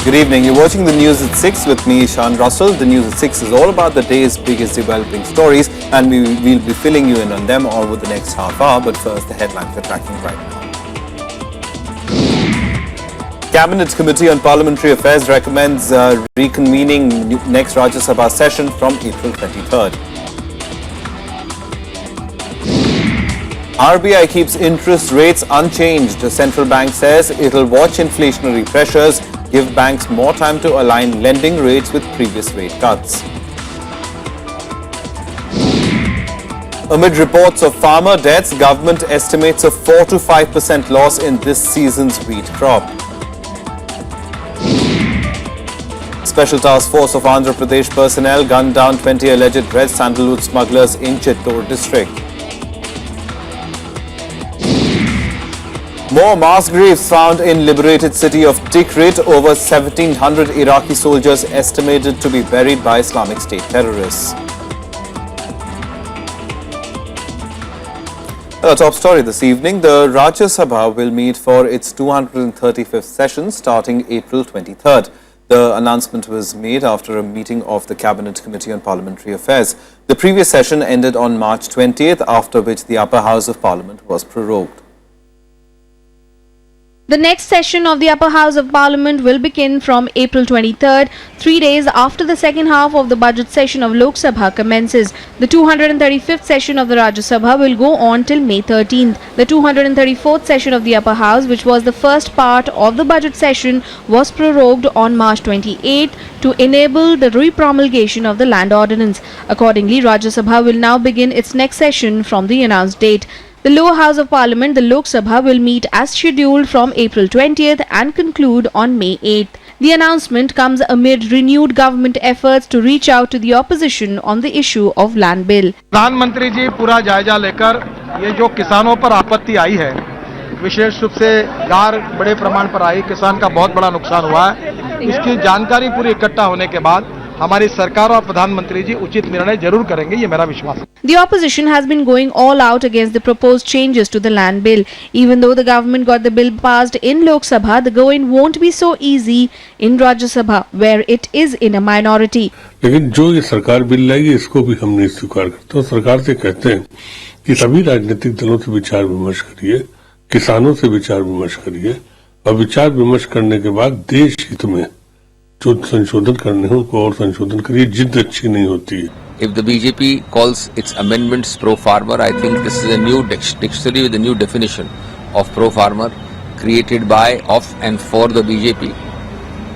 Good evening. You're watching the news at 6 with me, Sean Russell. The news at 6 is all about the day's biggest developing stories, and we'll be filling you in on them over the next half hour. But first, the headlines we're tracking right now. Cabinet Committee on Parliamentary Affairs recommends reconvening next Rajya Sabha session from April 23rd. RBI keeps interest rates unchanged. The central bank says it'll watch inflationary pressures, give banks more time to align lending rates with previous rate cuts. Amid reports of farmer deaths, government estimates a 4 to 5% loss in this season's wheat crop. Special Task Force of Andhra Pradesh personnel gunned down 20 alleged red sandalwood smugglers in Chittor district. More mass graves found in liberated city of Tikrit. Over 1,700 Iraqi soldiers estimated to be buried by Islamic State terrorists. A top story this evening. The Rajya Sabha will meet for its 235th session starting April 23rd. The announcement was made after a meeting of the Cabinet Committee on Parliamentary Affairs. The previous session ended on March 20th, after which the upper house of Parliament was prorogued. The next session of the Upper House of Parliament will begin from April 23rd, 3 days after the second half of the budget session of Lok Sabha commences. The 235th session of the Rajya Sabha will go on till May 13th. The 234th session of the Upper House, which was the first part of the budget session, was prorogued on March 28 to enable the re-promulgation of the land ordinance. Accordingly, Rajya Sabha will now begin its next session from the announced date. The lower house of Parliament, the Lok Sabha, will meet as scheduled from April 20th and conclude on May 8th. The announcement comes amid renewed government efforts to reach out to the opposition on the issue of land bill. प्रधानमंत्री जी पूरा जायजा लेकर ये जो किसानों पर आपत्ति आई है, विशेष रूप से गार बड़े प्रमाण पर आई, किसान का बहुत बड़ा नुकसान हुआ है, इसकी जानकारी पूरी इकट्ठा होने के बाद हमारी सरकार और प्रधानमंत्री जी उचित निर्णय जरूर करेंगे, ये मेरा विश्वास है. The opposition has been going all out against the proposed changes to the land bill. Even though the government got the bill passed in Lok Sabha, the going won't be so easy in Rajya Sabha, where it is in a minority. लेकिन जो ये सरकार bill लाएगी, इसको भी हम नहीं स्वीकार करते. सरकार से कहते हैं कि सभी राजनीतिक दलों से विचार विमर्श करिए, किसानों से विचार विमर्श करिए, और विचार विमर्श करने के बाद देश हित में जो संशोधन करने हैं उनको और संशोधन करिए. जिद अच्छी नहीं होती है. If the BJP calls its amendments pro-farmer, I think this is a new dictionary with a new definition of pro-farmer created by, of and for the BJP.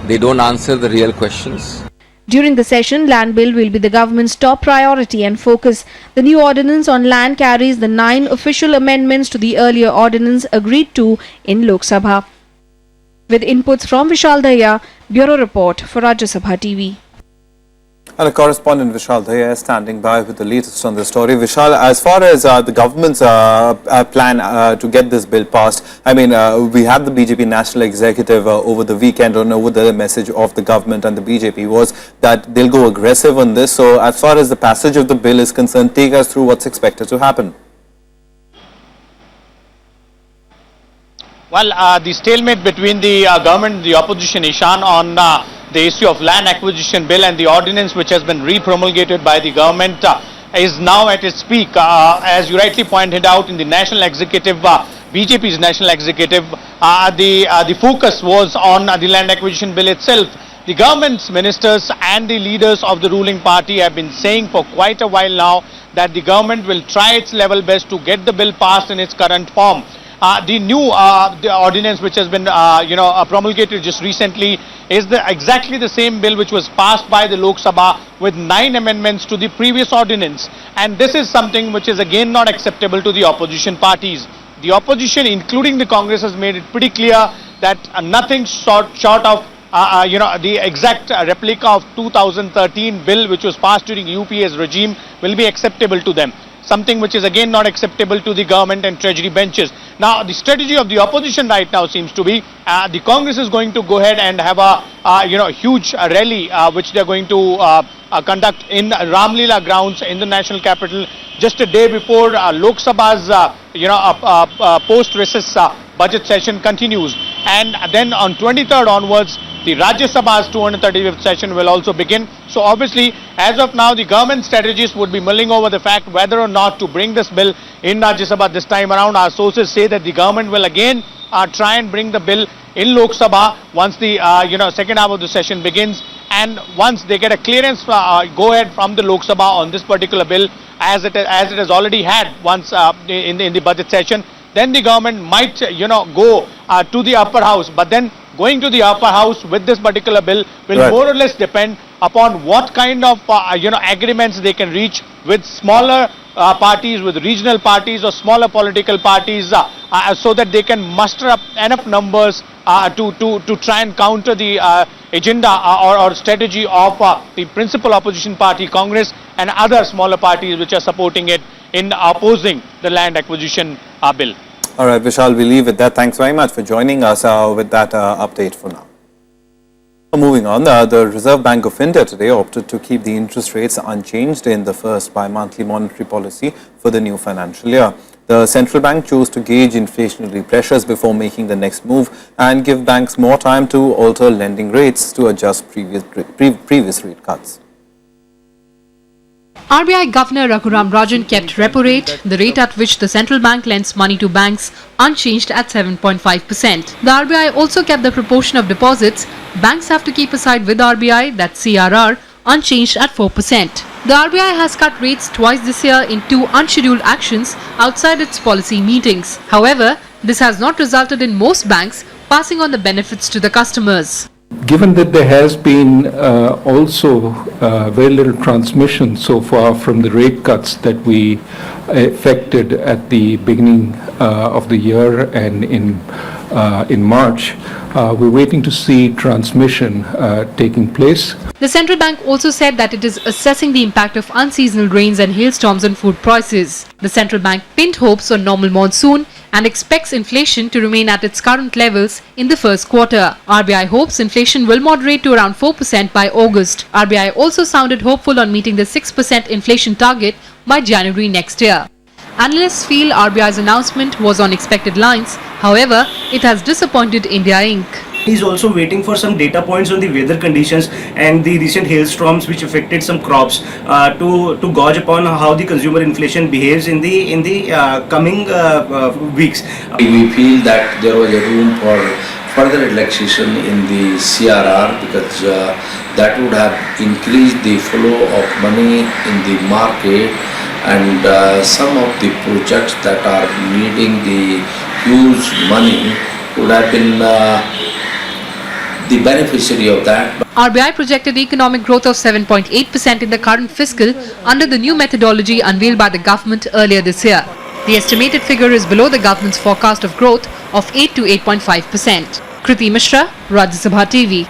They don't answer the real questions. During the session, land bill will be the government's top priority and focus. The new ordinance on land carries the 9 official amendments to the earlier ordinance agreed to in Lok Sabha. With inputs from Vishal Daya, Bureau Report for Rajya Sabha TV. And a correspondent, Vishal Daya, is standing by with the latest on the story. Vishal, as far as the government's plan to get this bill passed, I mean, we had the BJP National Executive over the weekend, and over the message of the government and the BJP was that they'll go aggressive on this. So as far as the passage of the bill is concerned, take us through what's expected to happen. Well, the stalemate between the government and the opposition, Ishan, on the issue of land acquisition bill and the ordinance which has been re-promulgated by the government is now at its peak. As you rightly pointed out, in the national executive, BJP's national executive, the focus was on the land acquisition bill itself. The government's ministers and the leaders of the ruling party have been saying for quite a while now that the government will try its level best to get the bill passed in its current form. The new the ordinance which has been promulgated just recently is exactly the same bill which was passed by the Lok Sabha with 9 amendments to the previous ordinance, and this is something which is again not acceptable to the opposition parties. The opposition, including the Congress, has made it pretty clear that nothing short of the exact replica of 2013 bill which was passed during UPA's regime will be acceptable to them. Something which is again not acceptable to the government and treasury benches. Now, the strategy of the opposition right now seems to be the Congress is going to go ahead and have a huge rally which they are going to conduct in Ramlila grounds in the national capital just a day before Lok Sabha's post-recess budget session continues. And then on 23rd onwards, the Rajya Sabha's 235th session will also begin. So obviously, as of now, the government strategists would be mulling over the fact whether or not to bring this bill in Rajya Sabha this time around. Our sources say that the government will again try and bring the bill in Lok Sabha once the second half of the session begins, and once they get a clearance go ahead from the Lok Sabha on this particular bill, as it has already had once in the budget session, then the government might go to the upper house. But then going to the upper house with this particular bill will more or less depend upon what kind of agreements they can reach with smaller parties, with regional parties or smaller political parties, so that they can muster up enough numbers to try and counter the agenda or strategy of the principal opposition party Congress and other smaller parties which are supporting it in opposing the land acquisition bill. All right, Vishal, we leave it there. Thanks very much for joining us with that update for now. Moving on, the Reserve Bank of India today opted to keep the interest rates unchanged in the first bi-monthly monetary policy for the new financial year. The central bank chose to gauge inflationary pressures before making the next move and give banks more time to alter lending rates to adjust previous rate cuts. RBI Governor Raghuram Rajan kept repo rate, the rate at which the central bank lends money to banks, unchanged at 7.5%. The RBI also kept the proportion of deposits banks have to keep aside with RBI, that's CRR, unchanged at 4%. The RBI has cut rates twice this year in two unscheduled actions outside its policy meetings. However, this has not resulted in most banks passing on the benefits to the customers. Given that there has been also very little transmission so far from the rate cuts that we effected at the beginning of the year and in March, we're waiting to see transmission taking place. The central bank also said that it is assessing the impact of unseasonal rains and hailstorms on food prices. The central bank pinned hopes on normal monsoon and expects inflation to remain at its current levels in the first quarter. RBI hopes inflation will moderate to around 4% by August. RBI also sounded hopeful on meeting the 6% inflation target by January next year. Analysts feel RBI's announcement was on expected lines. However, it has disappointed India Inc. He's also waiting for some data points on the weather conditions and the recent hailstorms which affected some crops to gauge upon how the consumer inflation behaves in the coming weeks. We feel that there was a room for further relaxation in the CRR because that would have increased the flow of money in the market, and some of the projects that are needing the huge money would have been the beneficiary of that. RBI projected economic growth of 7.8% in the current fiscal under the new methodology unveiled by the government earlier this year. The estimated figure is below the government's forecast of growth of 8 to 8.5%. Kriti Mishra, Rajya Sabha TV.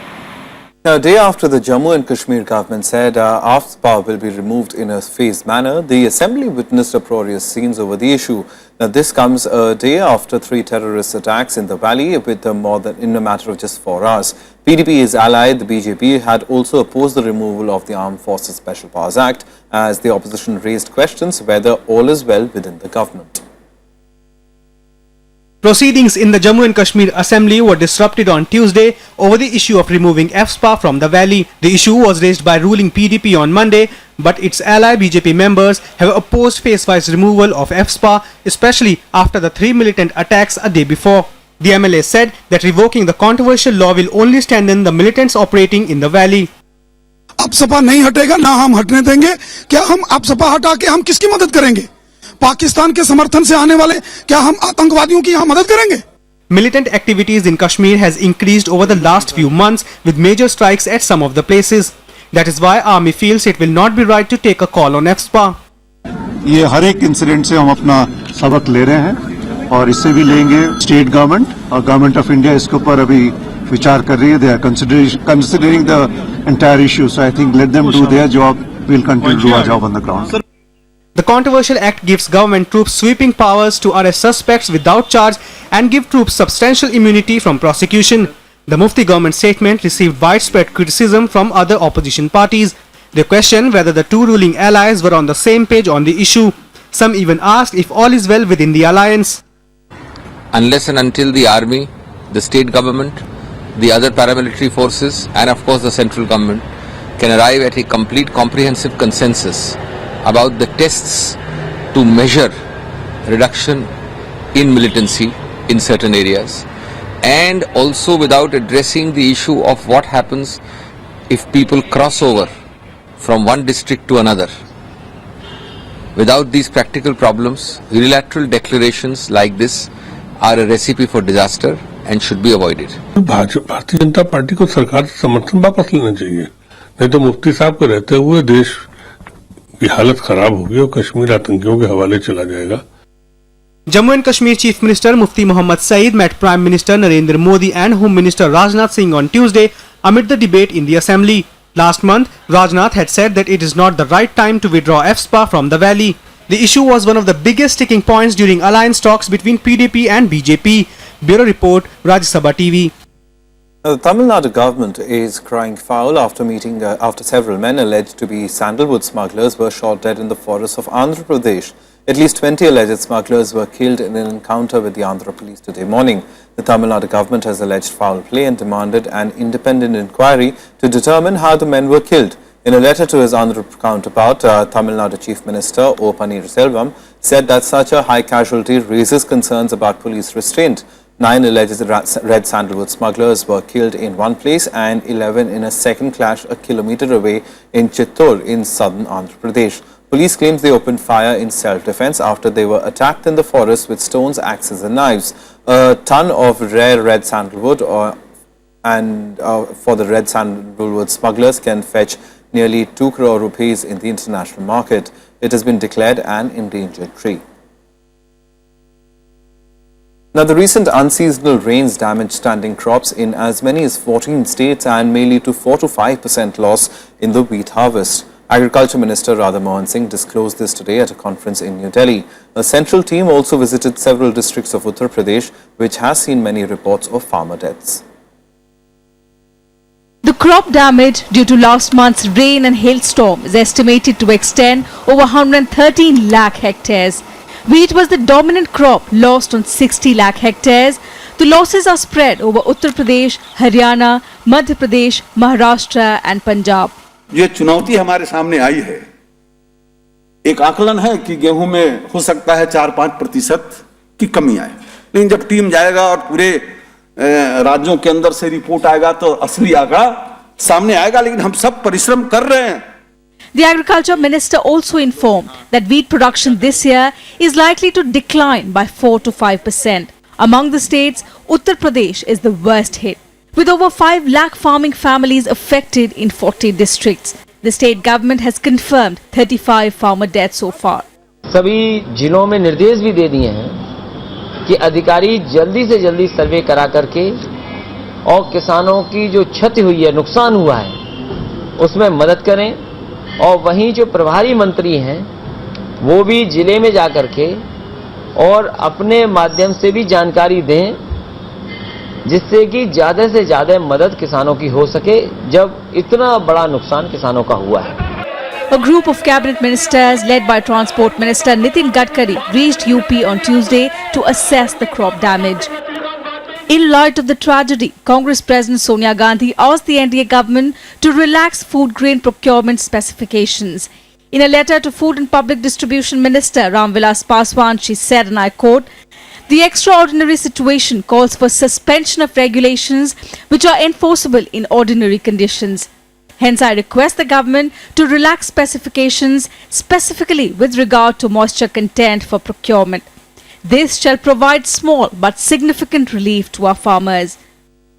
Now, a day after the Jammu and Kashmir government said AFSPA will be removed in a phased manner, the Assembly witnessed uproarious scenes over the issue. Now, this comes a day after 3 terrorist attacks in the valley with in a matter of just 4 hours. PDP's ally, the BJP, had also opposed the removal of the Armed Forces Special Powers Act as the opposition raised questions whether all is well within the government. Proceedings in the Jammu and Kashmir Assembly were disrupted on Tuesday over the issue of removing AFSPA from the valley. The issue was raised by ruling PDP on Monday, but its ally BJP members have opposed phase-wise removal of AFSPA, especially after the 3 militant attacks a day before. The MLA said that revoking the controversial law will only strengthen the militants operating in the valley. AFSPA नहीं हटेगा ना हम हटने देंगे क्या हम AFSPA हटा के हम किसकी मदद करेंगे पाकिस्तान के समर्थन से आने वाले क्या हम आतंकवादियों की यहां मदद करेंगे Militant activities in Kashmir has increased over the last few months with major strikes at some of the places. That is why army feels it will not be right to take a call on AFSPA. ये हर एक incident से हम अपना सबक ले रहे हैं और इससे भी लेंगे स्टेट गवर्नमेंट और गवर्नमेंट ऑफ इंडिया इसके ऊपर अभी विचार कर रही है they are considering the entire issue so I think let them do their job we will continue to do our job on the ground. The controversial act gives government troops sweeping powers to arrest suspects without charge and give troops substantial immunity from prosecution. The Mufti government statement received widespread criticism from other opposition parties. They questioned whether the two ruling allies were on the same page on the issue. Some even asked if all is well within the alliance. Unless and until the army, the state government, the other paramilitary forces and of course the central government can arrive at a complete comprehensive consensus about the tests to measure reduction in militancy in certain areas, and also without addressing the issue of what happens if people cross over from one district to another. Without these practical problems, unilateral declarations like this are a recipe for disaster and should be avoided. Bharatiya Janata party को सरकार से समर्थन वापस लेना चाहिए, नहीं तो मुफ्ती साहब को रहते हुए देश की हालत खराब होगी और कश्मीर आतंकियों के हवाले चला जाएगा. Jammu and Kashmir Chief Minister Mufti Mohammad Saeed met Prime Minister Narendra Modi and Home Minister Rajnath Singh on Tuesday amid the debate in the Assembly. Last month, Rajnath had said that it is not the right time to withdraw FSPA from the valley. The issue was one of the biggest sticking points during alliance talks between PDP and BJP. Bureau Report, Rajya Sabha TV. The Tamil Nadu government is crying foul after several men alleged to be sandalwood smugglers were shot dead in the forests of Andhra Pradesh. At least 20 alleged smugglers were killed in an encounter with the Andhra police today morning. The Tamil Nadu government has alleged foul play and demanded an independent inquiry to determine how the men were killed. In a letter to his Andhra counterpart, Tamil Nadu Chief Minister O. Pannirselvam said that such a high casualty raises concerns about police restraint. 9 alleged red sandalwood smugglers were killed in one place and 11 in a second clash a kilometre away in Chittor in southern Andhra Pradesh. Police claims they opened fire in self-defense after they were attacked in the forest with stones, axes and knives. A ton of rare red sandalwood for the red sandalwood smugglers can fetch nearly 2 crore rupees in the international market. It has been declared an endangered tree. Now, the recent unseasonal rains damaged standing crops in as many as 14 states and may lead to 4 to 5% loss in the wheat harvest. Agriculture Minister Radha Mohan Singh disclosed this today at a conference in New Delhi. A central team also visited several districts of Uttar Pradesh, which has seen many reports of farmer deaths. The crop damage due to last month's rain and hailstorm is estimated to extend over 113 lakh hectares. Wheat was the dominant crop, lost on 60 lakh hectares. The losses are spread over Uttar Pradesh, Haryana, Madhya Pradesh, Maharashtra and Punjab. ये चुनौती हमारे सामने आई है. एक आकलन है कि गेहूं में हो सकता है 4-5% की कमी आए, लेकिन जब टीम जाएगा और पूरे राज्यों के अंदर से रिपोर्ट आएगा तो असली आंकड़ा सामने आएगा, लेकिन हम सब परिश्रम कर रहे हैं. The Agriculture Minister also informed that wheat production this year is likely to decline by 4 to 5%. Among the states, Uttar Pradesh is the worst hit, with over 5 lakh farming families affected in 40 districts. The state government has confirmed 35 farmer deaths so far. सभी जिलों में निर्देश भी दे दिए हैं कि अधिकारी जल्दी से जल्दी सर्वे करा करके और किसानों की जो क्षति हुई है, नुकसान हुआ है, उसमें मदद करें. और वहीं जो प्रभारी मंत्री हैं वो भी जिले में जाकर के और अपने माध्यम से भी जानकारी दें, जिससे कि ज़्यादा से ज़्यादा मदद किसानों की हो सके जब इतना बड़ा नुकसान किसानों का हुआ है. A group of cabinet ministers led by Transport Minister Nitin Gadkari reached UP on Tuesday to assess the crop damage. In light of the tragedy, Congress President Sonia Gandhi asked the NDA government to relax food grain procurement specifications. In a letter to Food and Public Distribution Minister Ramvilas Paswan, she said, and I quote, "The extraordinary situation calls for suspension of regulations which are enforceable in ordinary conditions. Hence, I request the government to relax specifications specifically with regard to moisture content for procurement. This shall provide small but significant relief to our farmers."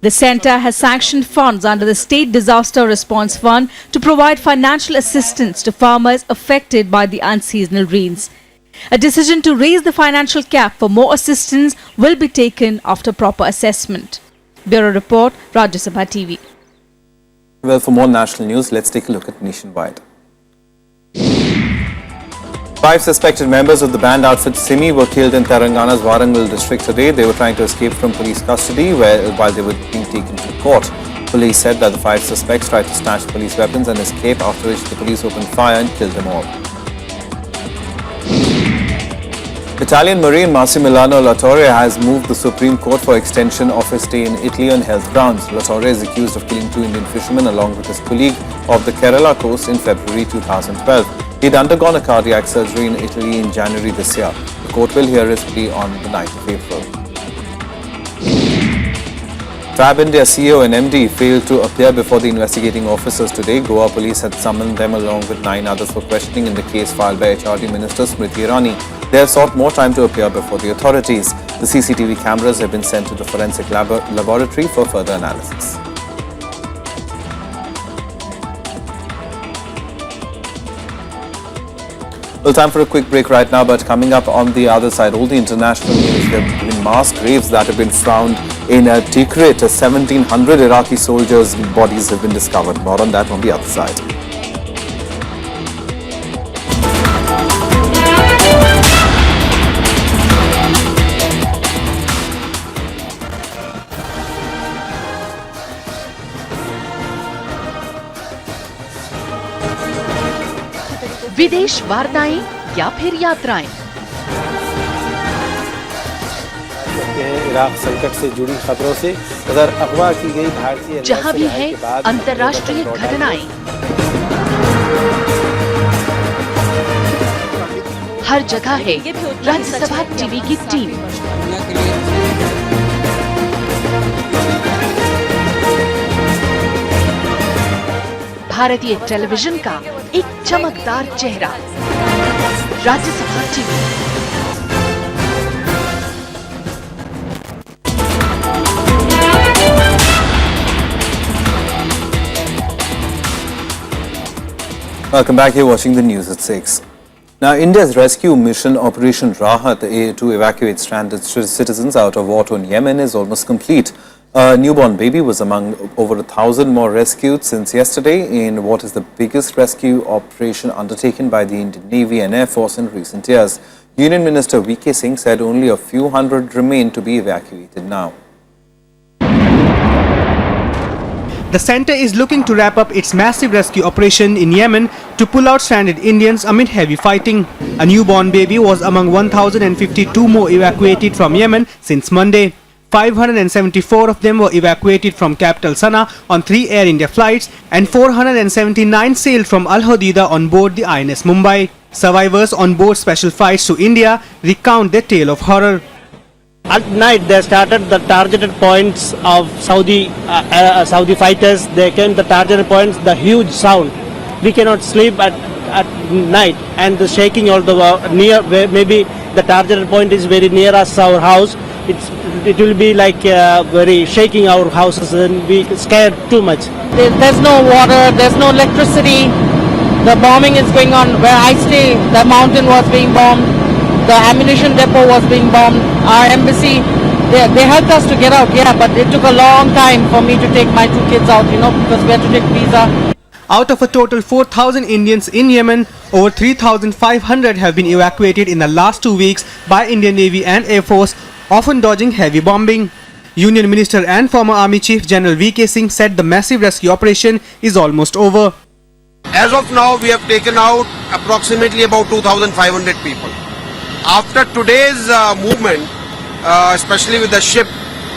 The centre has sanctioned funds under the State Disaster Response Fund to provide financial assistance to farmers affected by the unseasonal rains. A decision to raise the financial cap for more assistance will be taken after proper assessment. Bureau Report, Rajya Sabha TV. Well, for more national news, let's take a look at nationwide. 5 suspected members of the band outfit Simi were killed in Telangana's Warangal district today. They were trying to escape from police custody while they were being taken to court. Police said that the 5 suspects tried to snatch police weapons and escape, after which the police opened fire and killed them all. Italian Marine Massimiliano Latorre has moved the Supreme Court for extension of his stay in Italy on health grounds. Latorre is accused of killing 2 Indian fishermen along with his colleague of the Kerala coast in February 2012. He'd undergone a cardiac surgery in Italy in January this year. The court will hear his plea on the 9th of April. Fab India CEO and MD failed to appear before the investigating officers today. Goa police had summoned them along with 9 others for questioning in the case filed by HRD Minister Smriti Irani. They have sought more time to appear before the authorities. The CCTV cameras have been sent to the forensic laboratory for further analysis. Well, time for a quick break right now, but coming up on the other side, all the international news. There have been mass graves that have been found in Tikrit. 1,700 Iraqi soldiers' bodies have been discovered. More on that on the other side. विदेश वार्ताएं या फिर यात्राएं, Iraq संकट से जुड़ी खबरों से उधर अगवा की गई भारतीय जहां भी है अंतर्राष्ट्रीय घटनाएं, हर जगह है राज्यसभा टीवी की टीम। भारतीय टेलीविजन का एक चमकदार चेहरा, Rajya Sabha TV. Welcome back. You're watching the news at 6. Now, India's rescue mission Operation Rahat to evacuate stranded citizens out of war-torn Yemen is almost complete. A newborn baby was among over 1,000 more rescued since yesterday in what is the biggest rescue operation undertaken by the Indian Navy and Air Force in recent years. Union Minister V.K. Singh said only a few hundred remain to be evacuated now. The centre is looking to wrap up its massive rescue operation in Yemen to pull out stranded Indians amid heavy fighting. A newborn baby was among 1,052 more evacuated from Yemen since Monday. 574 of them were evacuated from capital Sana'a on 3 Air India flights and 479 sailed from Al Hodeidah on board the INS Mumbai. Survivors on board special flights to India recount their tale of horror. At night they started the targeted points of Saudi fighters. They came to the targeted points, the huge sound. We cannot sleep at night, and the shaking although near maybe the targeted point is very near us, our house. It will be like very shaking our houses and we scared too much. There's no water, there's no electricity. The bombing is going on. Where I stay, the mountain was being bombed. The ammunition depot was being bombed. Our embassy, they helped us to get out, yeah, but it took a long time for me to take my 2 kids out, because we had to take visa. Out of a total 4,000 Indians in Yemen, over 3,500 have been evacuated in the last 2 weeks by Indian Navy and Air Force, often dodging heavy bombing. Union Minister and former Army Chief General V.K. Singh said the massive rescue operation is almost over. As of now, we have taken out approximately about 2,500 people. After today's movement, especially with the ship,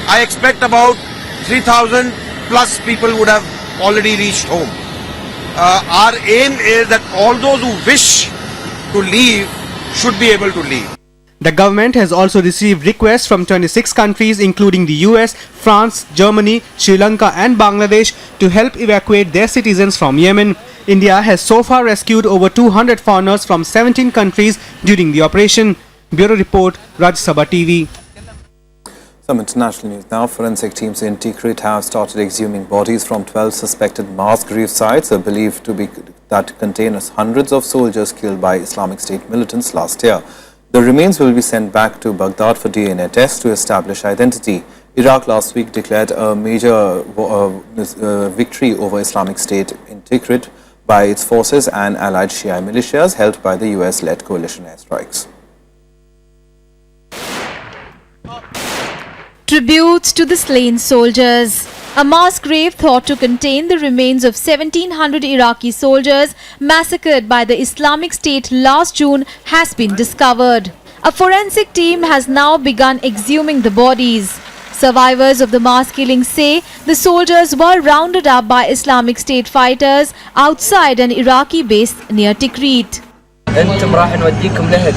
I expect about 3,000 plus people would have already reached home. Our aim is that all those who wish to leave should be able to leave. The government has also received requests from 26 countries including the US, France, Germany, Sri Lanka and Bangladesh to help evacuate their citizens from Yemen. India has so far rescued over 200 foreigners from 17 countries during the operation. Bureau Report, Rajya Sabha TV. Some international news now. Forensic teams in Tikrit have started exhuming bodies from 12 suspected mass grave sites believed to be that contain hundreds of soldiers killed by Islamic State militants last year. The remains will be sent back to Baghdad for DNA tests to establish identity. Iraq last week declared a major victory over Islamic State in Tikrit by its forces and allied Shia militias helped by the US-led coalition airstrikes. Tributes to the slain soldiers. A mass grave thought to contain the remains of 1,700 Iraqi soldiers massacred by the Islamic State last June has been discovered. A forensic team has now begun exhuming the bodies. Survivors of the mass killing say the soldiers were rounded up by Islamic State fighters outside an Iraqi base near Tikrit. انتم راح نوديكم نهد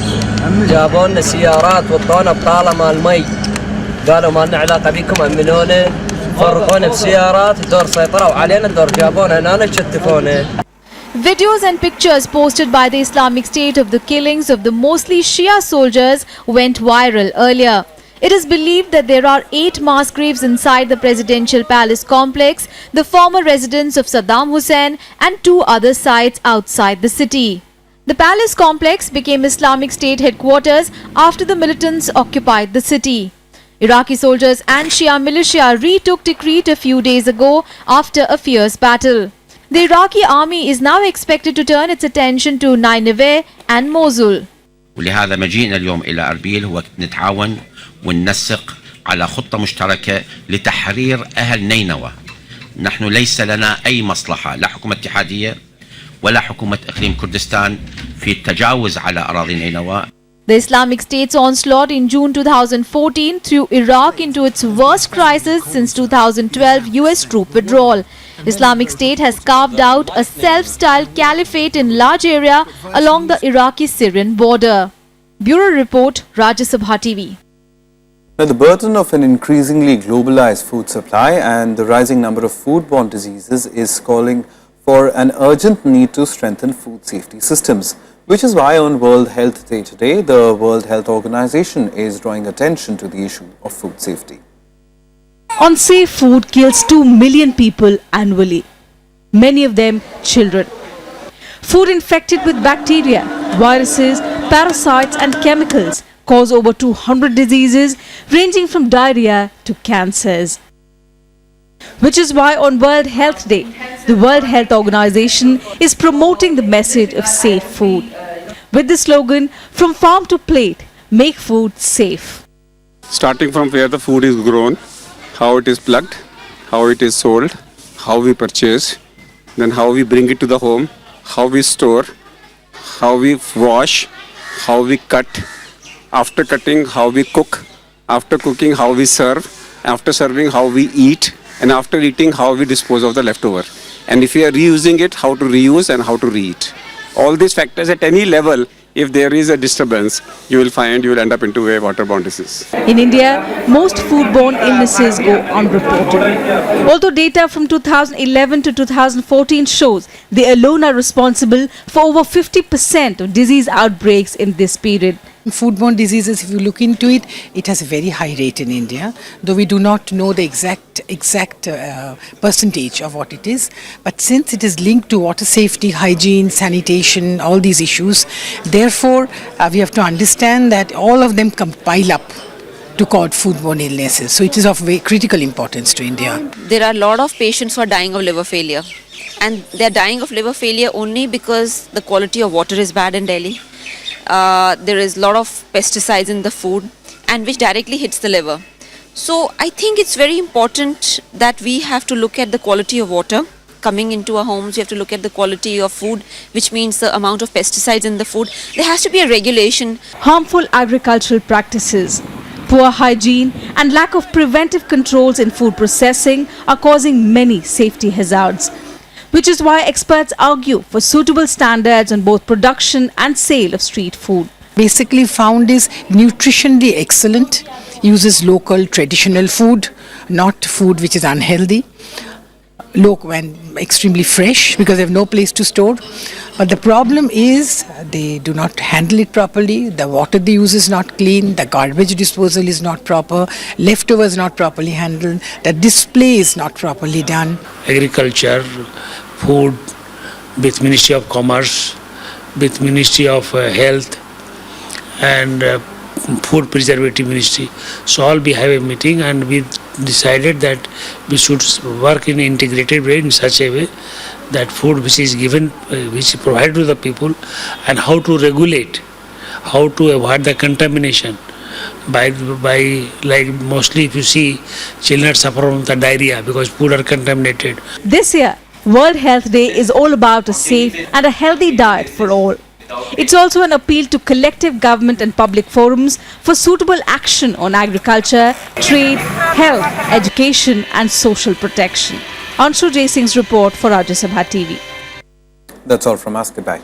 جابوا لنا سيارات وطونا بطالما المي قالوا ما لنا علاقه بكم امنونا فرقونا بسيارات دور سيطروا علينا الدور جابونا هنا شتفونا. Videos and pictures posted by the Islamic State of the killings of the mostly Shia soldiers went viral earlier. It is believed that there are 8 mass graves inside the presidential palace complex, the former residence of Saddam Hussein, and 2 other sites outside the city. The palace complex became Islamic State headquarters after the militants occupied the city. Iraqi soldiers and Shia militia retook Tikrit a few days ago after a fierce battle. The Iraqi army is now expected to turn its attention to Nineveh and Mosul. ولهذا مجيئنا اليوم إلى أربيل هو نتعاون وننسق على خطة مشتركة لتحرير أهل نينوى. نحن ليس لنا أي مصلحة لا حكومة اتحادية ولا حكومة إقليم كردستان في التجاوز على أراضي نينوى. The Islamic State's onslaught in June 2014 threw Iraq into its worst crisis since 2012 US troop withdrawal. Islamic State has carved out a self-styled caliphate in large area along the Iraqi-Syrian border. Bureau Report, Rajya Sabha TV. Now, the burden of an increasingly globalized food supply and the rising number of foodborne diseases is calling for an urgent need to strengthen food safety systems, which is why on World Health Day today, the World Health Organization is drawing attention to the issue of food safety. Unsafe food kills 2 million people annually, many of them children. Food infected with bacteria, viruses, parasites and chemicals cause over 200 diseases ranging from diarrhea to cancers. Which is why on World Health Day, the World Health Organization is promoting the message of safe food. With the slogan, "From farm to plate, make food safe." Starting from where the food is grown, how it is plucked, how it is sold, how we purchase, then how we bring it to the home, how we store, how we wash, how we cut, after cutting, how we cook, after cooking, how we serve, after serving, how we eat, and after eating, how we dispose of the leftover. And if we are reusing it, how to reuse and how to reheat. All these factors at any level, if there is a disturbance, you will end up into a waterborne disease. In India, most foodborne illnesses go unreported. Although data from 2011 to 2014 shows they alone are responsible for over 50% of disease outbreaks in this period. Foodborne diseases, if you look into it, it has a very high rate in India, though we do not know the exact percentage of what it is. But since it is linked to water safety, hygiene, sanitation, all these issues, therefore we have to understand that all of them compile up to cause foodborne illnesses. So it is of very critical importance to India. There are a lot of patients who are dying of liver failure, and they are dying of liver failure only because the quality of water is bad in Delhi. There is a lot of pesticides in the food, and which directly hits the liver. So I think it's very important that we have to look at the quality of water coming into our homes. We have to look at the quality of food, which means the amount of pesticides in the food. There has to be a regulation. Harmful agricultural practices, poor hygiene and lack of preventive controls in food processing are causing many safety hazards. Which is why experts argue for suitable standards on both production and sale of street food. Basically found is nutritionally excellent, uses local traditional food, not food which is unhealthy, local and extremely fresh because they have no place to store. But the problem is they do not handle it properly, the water they use is not clean, the garbage disposal is not proper, leftovers not properly handled, the display is not properly done. Agriculture, food, with Ministry of Commerce, with Ministry of Health and Food Preservative Ministry. So all we have a meeting and we decided that we should work in an integrated way in such a way that food which is given, which is provided to the people, and how to regulate, how to avoid the contamination. By like mostly if you see children suffer from the diarrhea because food are contaminated. This year, World Health Day is all about a safe and a healthy diet for all. It's also an appeal to collective government and public forums for suitable action on agriculture, trade, health, education and social protection. Anshu J. Singh's report for Rajya Sabha TV. That's all from us. Goodbye.